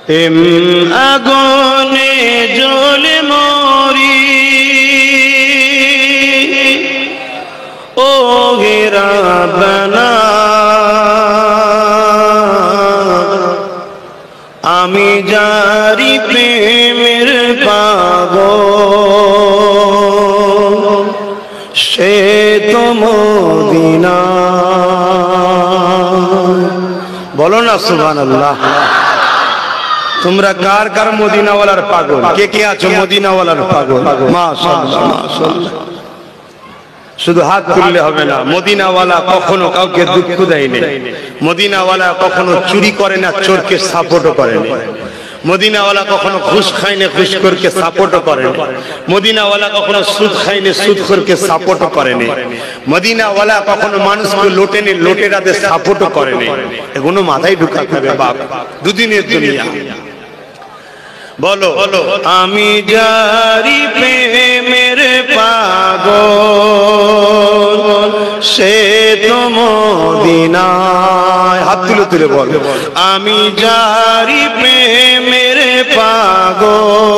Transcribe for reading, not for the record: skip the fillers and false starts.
প্রেম আগুনে জ্বলে মরি, ও হে রাব্বানা আমি যারি প্রেমের পাগল, সে তো মদিনা। বলো না সুবহানাল্লাহ। তোমরা কার কার মদিনাওয়ালার পাগল? কে কে আছো মদিনাওয়ালার পাগল? মাশাআল্লাহ মাশাআল্লাহ। শুধু হাত তুললে হবে না। মদিনাওয়ালা কখনো কাউকে দুঃখ দেয়নি, মদিনাওয়ালা কখনো চুরি করে না, চোরকে সাপোর্টও করে না, মদিনাওয়ালা কখনো ঘুষ খায়নি, ঘুষখোরকে সাপোর্টও করেনি, মদিনাওয়ালা কখনো সুদ খায়নি, সুদখোরকে সাপোর্টও করেনি, মদিনাওয়ালা কখনো মানুষকে লোটেনি, লোটেরাদের সাপোর্টও করেনি। এগুলো মাথায় ঢুকাতে হবে বাপ, দুদিনের দুনিয়া। বলো আমি যারি প্রেমের পাগল, সে তো মদিনায়। হাত তুলে তুলে বল, আমি যারি প্রেমের পাগল,